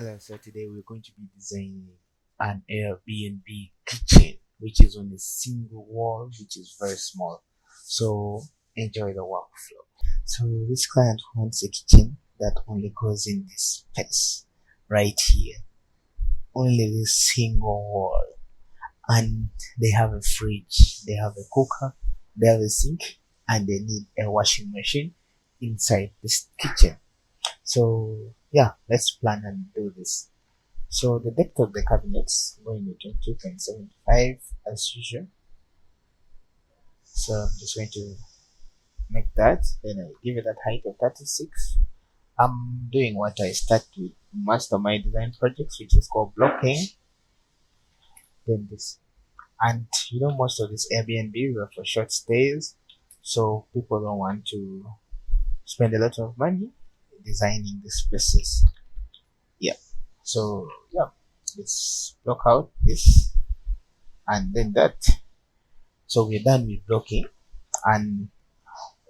Hello, so today we're going to be designing an Airbnb kitchen, which is on a single wall, which is very small. So enjoy the workflow. So this client wants a kitchen that only goes in this space right here, only this single wall, and they have a fridge, they have a cooker, they have a sink, and they need a washing machine inside this kitchen. So yeah, let's plan and do this. So the depth of the cabinets going to 22.75 as usual. So I'm just going to make that. Then I give it a height of 36. I'm doing what I start with most of my design projects, which is called blocking. Then this, and most of this Airbnb are for short stays, so people don't want to spend a lot of money designing the spaces. Yeah. So yeah, let's block out this and then that. So we're done with blocking, and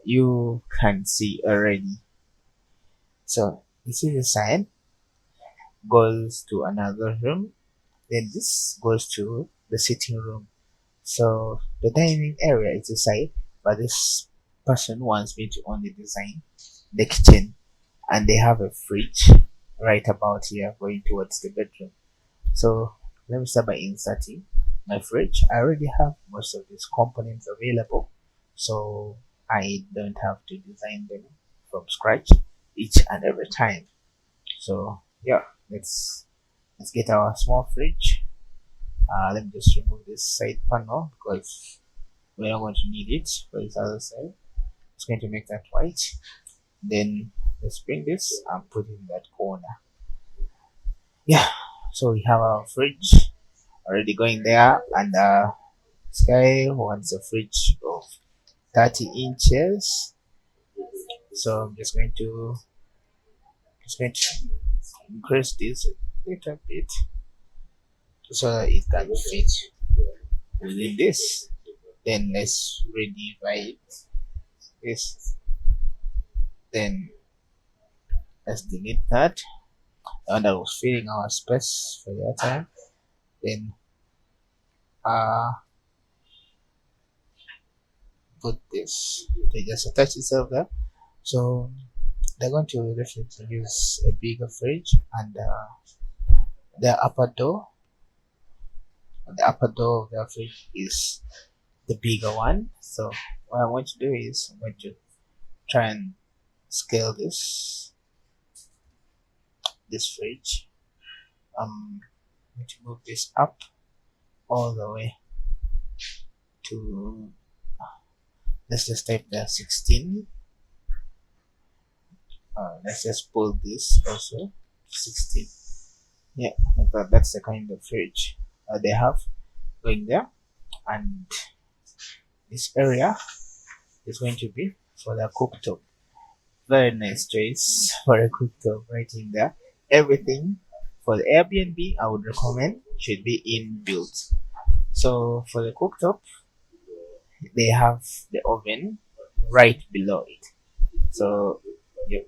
you can see already. So this is the side goes to another room, then this goes to the sitting room. So the dining area is the side, but this person wants me to only design the kitchen, and they have a fridge right about here going towards the bedroom. So let me start by inserting my fridge. I already have most of these components available, so I don't have to design them from scratch each and every time. So yeah, let's get our small fridge. Let me just remove this side panel because we're not going to need it for this other side. It's going to make that white. Then let's bring this and put it in that corner. Yeah, so we have our fridge already going there, and this guy wants a fridge of 30 inches. So I'm just going to increase this a little bit so that it can fit within this. Then let's redivide this. Then let's delete that. And that was filling our space for that time. Then put this. They just attach itself there. So they're going to definitely use a bigger fridge, and the upper door of the fridge is the bigger one. So what I'm going to do is I'm going to try and scale this fridge. I'm going to move this up all the way to, let's just type there 16. Let's just pull this also 16. Yeah, that's the kind of fridge they have going there. And this area is going to be for the cooktop. Very nice choice for a cooktop right in there. Everything for the Airbnb I would recommend should be inbuilt. So for the cooktop, they have the oven right below it. So yep,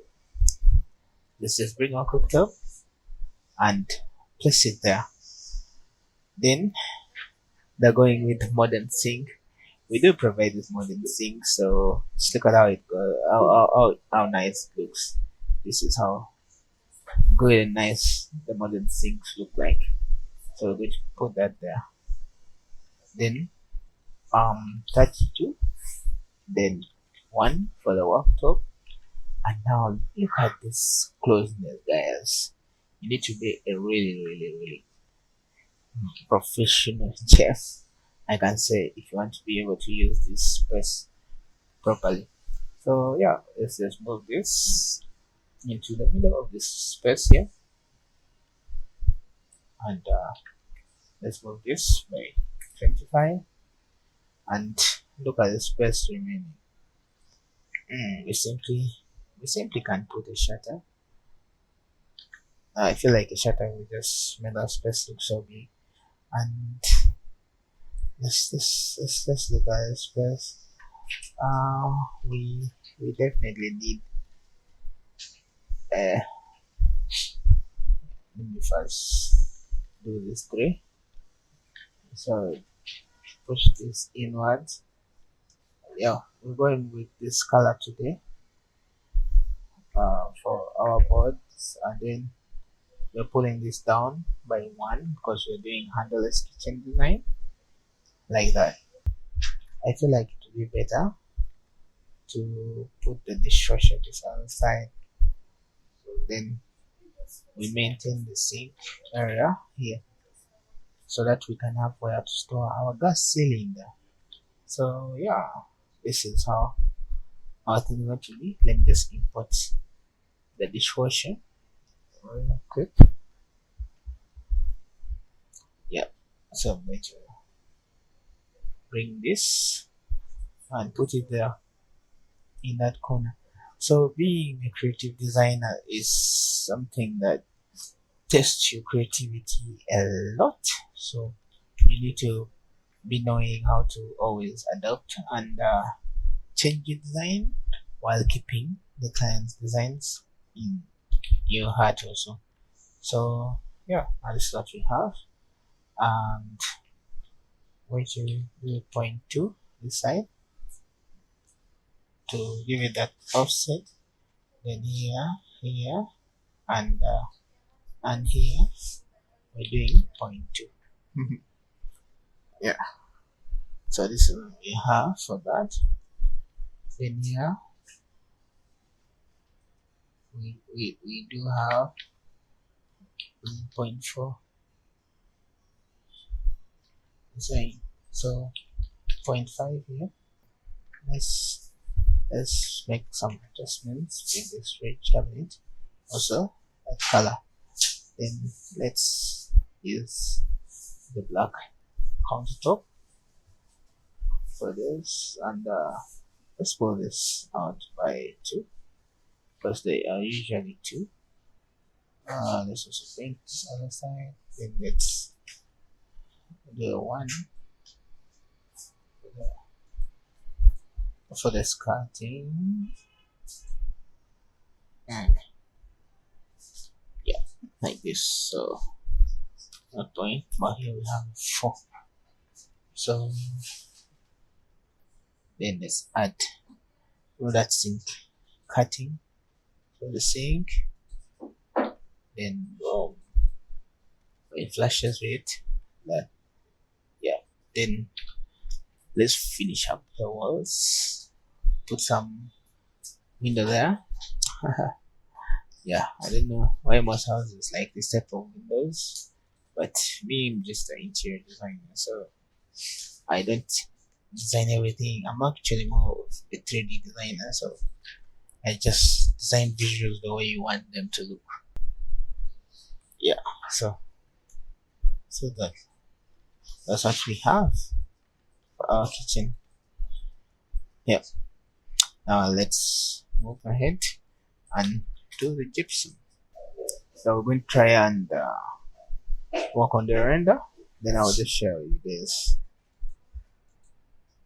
let's just bring our cooktop and place it there. Then they're going with modern sink. We do provide this modern sink, so just look at how it goes, how nice it looks. This is how good and nice the modern sinks look like. So we're going to put that there. Then 32. Then 1 for the worktop. And now look at this closeness, guys. You need to be a really, really, really professional chef, I can say, if you want to be able to use this space properly. So yeah, let's just move this into the middle of this space here, and let's move this by 25, and look at the space remaining. We simply can put a shutter. I feel like a shutter will just make our space look so big. And let's look at the space. We definitely need Let me first do this gray. So push this inwards. Yeah, we're going with this color today for our boards, and then we're pulling this down by one because we're doing handleless kitchen design like that. I feel like it would be better to put the dishwasher this other side. Then we maintain the sink area here so that we can have where to store our gas cylinder. So yeah, this is how our thing is going to be. Let me just import the dishwasher real quick. Yeah, so I'm going to bring this and put it there in that corner. So being a creative designer is something that tests your creativity a lot. So you need to be knowing how to always adapt and change your design while keeping the client's designs in your heart also. So yeah, this is what we have, and going to do 0.2 this side to give it that offset. Then here, and here we're doing 0.2. Yeah, so this is what we have for that. Then here we do have 0.4 design, so 0.5 here. Let's make some adjustments in this red cabinet, also that color. Then let's use the black countertop for this, and let's pull this out by 2 because they are usually 2. Let's also paint this other side. Then let's do 1 for the skirting, and yeah, like this. So not point, but here we have 4. So then let's add that sink cutting for the sink. Then it flashes with that. Yeah, then let's finish up the walls, put some window there. Yeah, I don't know why most houses like this type of windows, but being just an interior designer, so I don't design everything. I'm actually more of a 3D designer, so I just design visuals the way you want them to look. Yeah, so that's what we have for our kitchen. Yeah, now let's move ahead and do the gypsum. So we're going to try and work on the render, then I'll just share with you guys